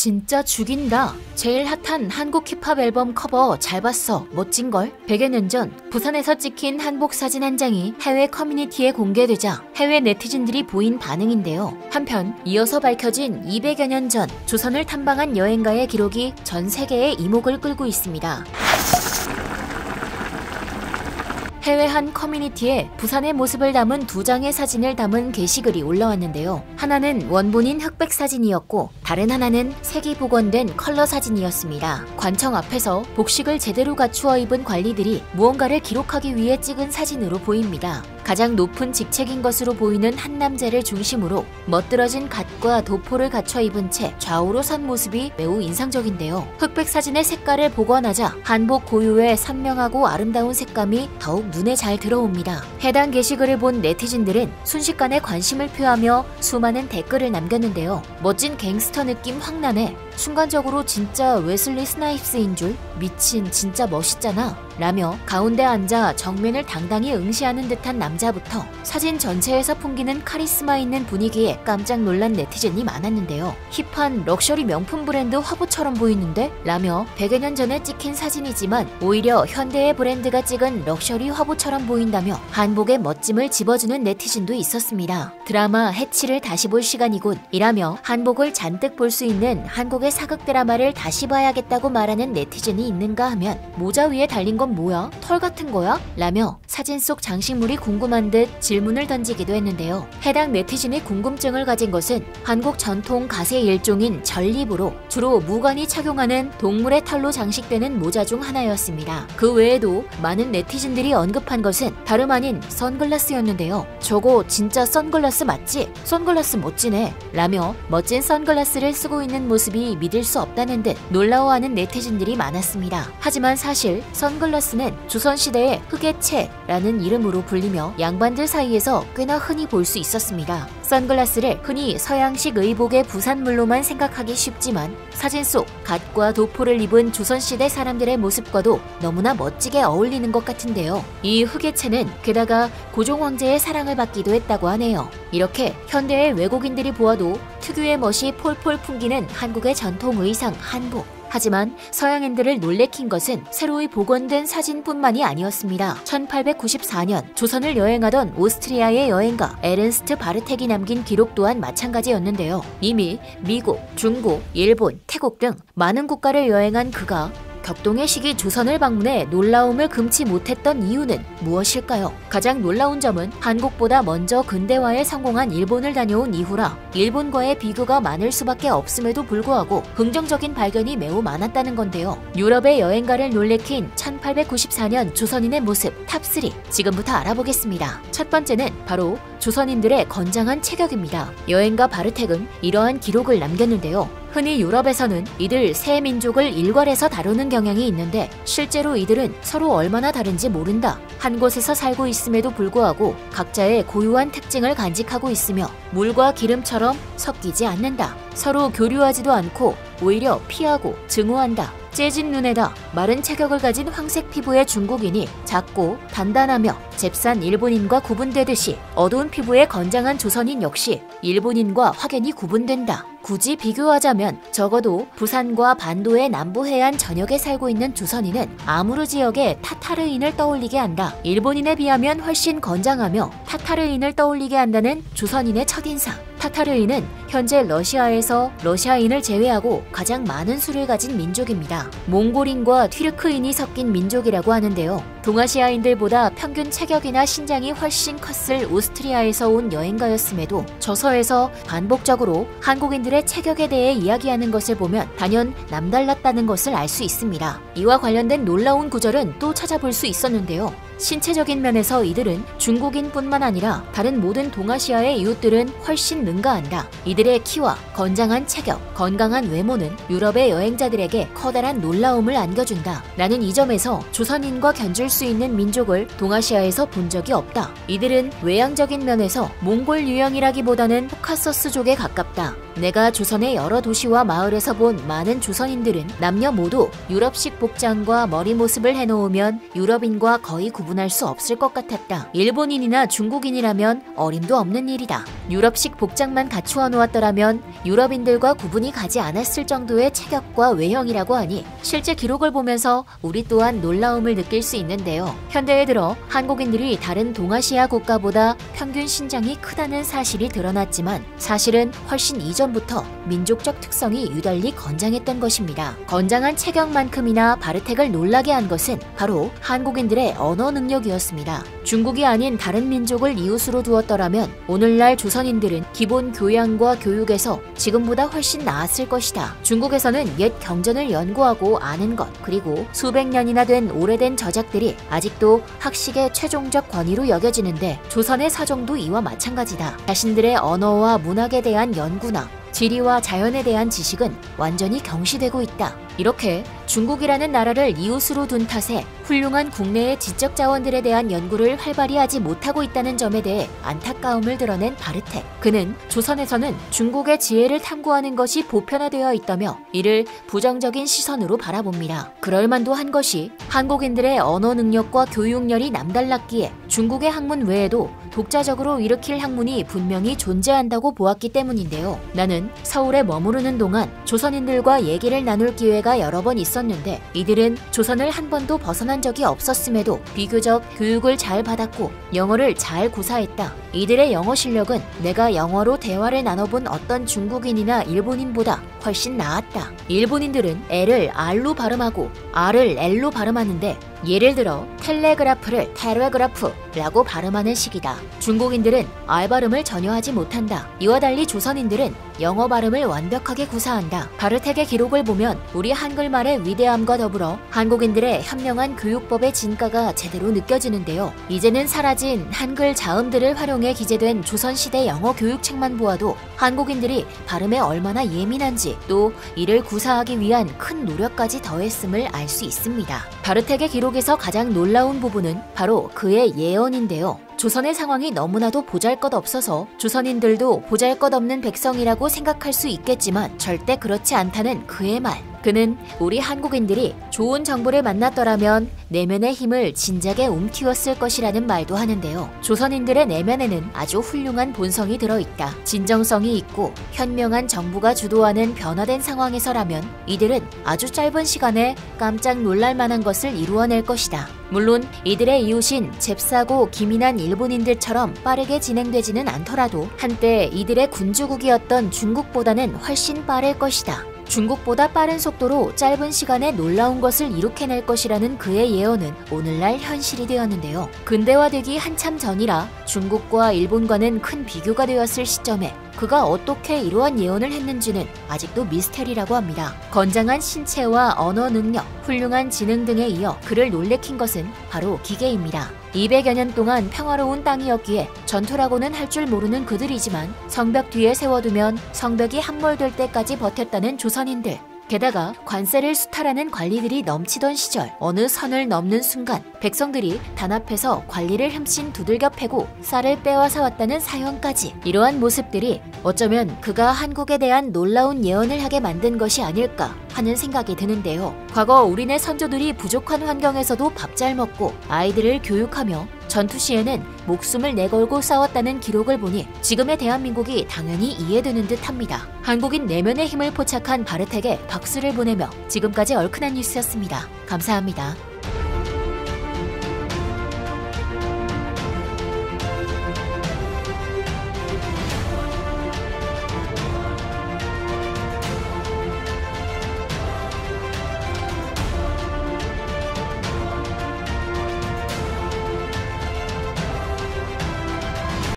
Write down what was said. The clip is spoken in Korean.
진짜 죽인다. 제일 핫한 한국 힙합 앨범 커버 잘 봤어. 멋진걸? 100여 년 전 부산에서 찍힌 한복 사진 한 장이 해외 커뮤니티에 공개되자 해외 네티즌들이 보인 반응인데요. 한편 이어서 밝혀진 200여 년 전 조선을 탐방한 여행가의 기록이 전 세계의 이목을 끌고 있습니다. 해외 한 커뮤니티에 부산의 모습을 담은 2장의 사진을 담은 게시글이 올라왔는데요. 하나는 원본인 흑백 사진이었고 다른 하나는 색이 복원된 컬러 사진이었습니다. 관청 앞에서 복식을 제대로 갖추어 입은 관리들이 무언가를 기록하기 위해 찍은 사진으로 보입니다. 가장 높은 직책인 것으로 보이는 한 남자를 중심으로 멋들어진 갓과 도포를 갖춰 입은 채 좌우로 선 모습이 매우 인상적인데요. 흑백 사진의 색깔을 복원하자 한복 고유의 선명하고 아름다운 색감이 더욱 눈에 잘 들어옵니다. 해당 게시글을 본 네티즌들은 순식간에 관심을 표하며 수많은 댓글을 남겼는데요. 멋진 갱스터 느낌 확 나네. 순간적으로 진짜 웨슬리 스나이프스인 줄? 미친, 진짜 멋있잖아. 라며 가운데 앉아 정면을 당당히 응시하는 듯한 남자부터 사진 전체에서 풍기는 카리스마 있는 분위기에 깜짝 놀란 네티즌이 많았는데요. 힙한 럭셔리 명품 브랜드 화보처럼 보이는데? 라며 100여 년 전에 찍힌 사진이지만 오히려 현대의 브랜드가 찍은 럭셔리 화보처럼 보인다며 한복의 멋짐을 집어주는 네티즌도 있었습니다. 드라마 해치를 다시 볼 시간이군 이라며 한복을 잔뜩 볼 수 있는 한국의 사극 드라마를 다시 봐야겠다고 말하는 네티즌이 있는가 하면 모자 위에 달린 건 뭐야? 털 같은 거야? 라며 사진 속 장식물이 궁금한 듯 질문을 던지기도 했는데요. 해당 네티즌의 궁금증을 가진 것은 한국 전통 가세 일종인 전립으로 주로 무관이 착용하는 동물의 털로 장식되는 모자 중 하나였습니다. 그 외에도 많은 네티즌들이 언급한 것은 다름 아닌 선글라스였는데요. 저거 진짜 선글라스 맞지? 선글라스 멋지네. 라며 멋진 선글라스를 쓰고 있는 모습이 믿을 수 없다는 듯 놀라워하는 네티즌들이 많았습니다. 하지만 사실 선글라스는 조선시대의 흑의채라는 이름으로 불리며 양반들 사이에서 꽤나 흔히 볼 수 있었습니다. 선글라스를 흔히 서양식 의복의 부산물로만 생각하기 쉽지만 사진 속 갓과 도포를 입은 조선시대 사람들의 모습과도 너무나 멋지게 어울리는 것 같은데요. 이 흑의채는 게다가 고종 황제의 사랑을 받기도 했다고 하네요. 이렇게 현대의 외국인들이 보아도 특유의 멋이 폴폴 풍기는 한국의 전통 의상 한복. 하지만 서양인들을 놀래킨 것은 새로이 복원된 사진뿐만이 아니었습니다. 1894년 조선을 여행하던 오스트리아의 여행가 에른스트 바르텍이 남긴 기록 또한 마찬가지였는데요. 이미 미국, 중국, 일본, 태국 등 많은 국가를 여행한 그가 격동의 시기 조선을 방문해 놀라움을 금치 못했던 이유는 무엇일까요? 가장 놀라운 점은 한국보다 먼저 근대화에 성공한 일본을 다녀온 이후라 일본과의 비교가 많을 수밖에 없음에도 불구하고 긍정적인 발견이 매우 많았다는 건데요. 유럽의 여행가를 놀래킨 1894년 조선인의 모습 탑3 지금부터 알아보겠습니다. 첫 번째는 바로 조선인들의 건장한 체격입니다. 여행가 바르텍은 이러한 기록을 남겼는데요. 흔히 유럽에서는 이들 세 민족을 일괄해서 다루는 경향이 있는데 실제로 이들은 서로 얼마나 다른지 모른다. 한 곳에서 살고 있음에도 불구하고 각자의 고유한 특징을 간직하고 있으며 물과 기름처럼 섞이지 않는다. 서로 교류하지도 않고 오히려 피하고 증오한다. 째진 눈에다 마른 체격을 가진 황색 피부의 중국인이 작고 단단하며 잽싼 일본인과 구분되듯이 어두운 피부의 건장한 조선인 역시 일본인과 확연히 구분된다. 굳이 비교하자면 적어도 부산과 반도의 남부 해안 전역에 살고 있는 조선인은 아무르 지역의 타타르인을 떠올리게 한다. 일본인에 비하면 훨씬 건장하며 타타르인을 떠올리게 한다는 조선인의 첫인상. 타타르인은 현재 러시아에서 러시아인을 제외하고 가장 많은 수를 가진 민족입니다. 몽골인과 튀르크인이 섞인 민족이라고 하는데요. 동아시아인들보다 평균 체격이나 신장이 훨씬 컸을 오스트리아에서 온 여행가였음에도 저서에서 반복적으로 한국인들의 체격에 대해 이야기하는 것을 보면 단연 남달랐다는 것을 알 수 있습니다. 이와 관련된 놀라운 구절은 또 찾아볼 수 있었는데요. 신체적인 면에서 이들은 중국인뿐만 아니라 다른 모든 동아시아의 이웃들은 훨씬 능가한다. 이들의 키와 건장한 체격, 건강한 외모는 유럽의 여행자들에게 커다란 놀라움을 안겨준다. 나는 이 점에서 조선인과 견줄 수 있는 민족을 동아시아에서 본 적이 없다. 이들은 외향적인 면에서 몽골 유형이라기보다는 코카서스족에 가깝다. 내가 조선의 여러 도시와 마을에서 본 많은 조선인들은 남녀 모두 유럽식 복장과 머리 모습을 해놓으면 유럽인과 거의 구분할 수 없을 것 같았다. 일본인이나 중국인이라면 어림도 없는 일이다. 유럽식 복장만 갖추어 놓았더라면 유럽인들과 구분이 가지 않았을 정도의 체격과 외형이라고 하니 실제 기록을 보면서 우리 또한 놀라움을 느낄 수 있는데요. 현대에 들어 한국인들이 다른 동아시아 국가보다 평균 신장이 크다는 사실이 드러났지만 사실은 훨씬 이전부터 민족적 특성이 유달리 건장했던 것입니다. 건장한 체격만큼이나 바르텍을 놀라게 한 것은 바로 한국인들의 언어 능력이었습니다. 중국이 아닌 다른 민족을 이웃으로 두었더라면 오늘날 조선인들은 기본 교양과 교육에서 지금보다 훨씬 나았을 것이다. 중국에서는 옛 경전을 연구하고 아는 것, 그리고 수백 년이나 된 오래된 저작들이 아직도 학식의 최종적 권위로 여겨지는데 조선의 사정도 이와 마찬가지다. 자신들의 언어와 문학에 대한 연구나 지리와 자연에 대한 지식은 완전히 경시되고 있다. 이렇게 중국이라는 나라를 이웃으로 둔 탓에 훌륭한 국내의 지적 자원들에 대한 연구를 활발히 하지 못하고 있다는 점에 대해 안타까움을 드러낸 바르텍. 그는 조선에서는 중국의 지혜를 탐구하는 것이 보편화되어 있다며 이를 부정적인 시선으로 바라봅니다. 그럴만도 한 것이 한국인들의 언어 능력과 교육열이 남달랐기에 중국의 학문 외에도 독자적으로 일으킬 학문이 분명히 존재한다고 보았기 때문인데요. 나는 서울에 머무르는 동안 조선인들과 얘기를 나눌 기회가 여러 번 있었는데 이들은 조선을 한 번도 벗어난 적이 없었음에도 비교적 교육을 잘 받았고 영어를 잘 구사했다. 이들의 영어 실력은 내가 영어로 대화를 나눠본 어떤 중국인이나 일본인보다 훨씬 나았다. 일본인들은 L을 R로 발음하고 R을 L로 발음하는데 예를 들어 텔레그라프를 테레그라프라고 발음하는 식이다. 중국인들은 R 발음을 전혀 하지 못한다. 이와 달리 조선인들은 영어 발음을 완벽하게 구사한다. 바르텍의 기록을 보면 우리 한글말의 위대함과 더불어 한국인들의 현명한 교육법의 진가가 제대로 느껴지는데요. 이제는 사라진 한글 자음들을 활용해 기재된 조선시대 영어 교육책만 보아도 한국인들이 발음에 얼마나 예민한지 또 이를 구사하기 위한 큰 노력까지 더했음을 알 수 있습니다. 바르텍의 기록에서 가장 놀라운 부분은 바로 그의 예언인데요. 조선의 상황이 너무나도 보잘것없어서 조선인들도 보잘것없는 백성이라고 생각할 수 있겠지만 절대 그렇지 않다는 그의 말. 그는 우리 한국인들이 좋은 정부를 만났더라면 내면의 힘을 진작에 움키웠을 것이라는 말도 하는데요. 조선인들의 내면에는 아주 훌륭한 본성이 들어있다. 진정성이 있고 현명한 정부가 주도하는 변화된 상황에서라면 이들은 아주 짧은 시간에 깜짝 놀랄 만한 것을 이루어낼 것이다. 물론 이들의 이웃인 잽싸고 기민한 일본인들처럼 빠르게 진행되지는 않더라도 한때 이들의 군주국이었던 중국보다는 훨씬 빠를 것이다. 중국보다 빠른 속도로 짧은 시간에 놀라운 것을 이룩해낼 것이라는 그의 예언은 오늘날 현실이 되었는데요. 근대화되기 한참 전이라 중국과 일본과는 큰 비교가 되었을 시점에 그가 어떻게 이러한 예언을 했는지는 아직도 미스테리라고 합니다. 건장한 신체와 언어 능력, 훌륭한 지능 등에 이어 그를 놀래킨 것은 바로 기계입니다. 200여 년 동안 평화로운 땅이었기에 전투라고는 할 줄 모르는 그들이지만 성벽 뒤에 세워두면 성벽이 함몰될 때까지 버텼다는 조선인들. 게다가 관세를 수탈하는 관리들이 넘치던 시절 어느 선을 넘는 순간 백성들이 단합해서 관리를 흠씬 두들겨 패고 쌀을 빼앗아 왔다는 사연까지. 이러한 모습들이 어쩌면 그가 한국에 대한 놀라운 예언을 하게 만든 것이 아닐까 하는 생각이 드는데요. 과거 우리네 선조들이 부족한 환경에서도 밥 잘 먹고 아이들을 교육하며 전투 시에는 목숨을 내걸고 싸웠다는 기록을 보니 지금의 대한민국이 당연히 이해되는 듯합니다. 한국인 내면의 힘을 포착한 바르텍에 박수를 보내며 지금까지 얼큰한 뉴스였습니다. 감사합니다.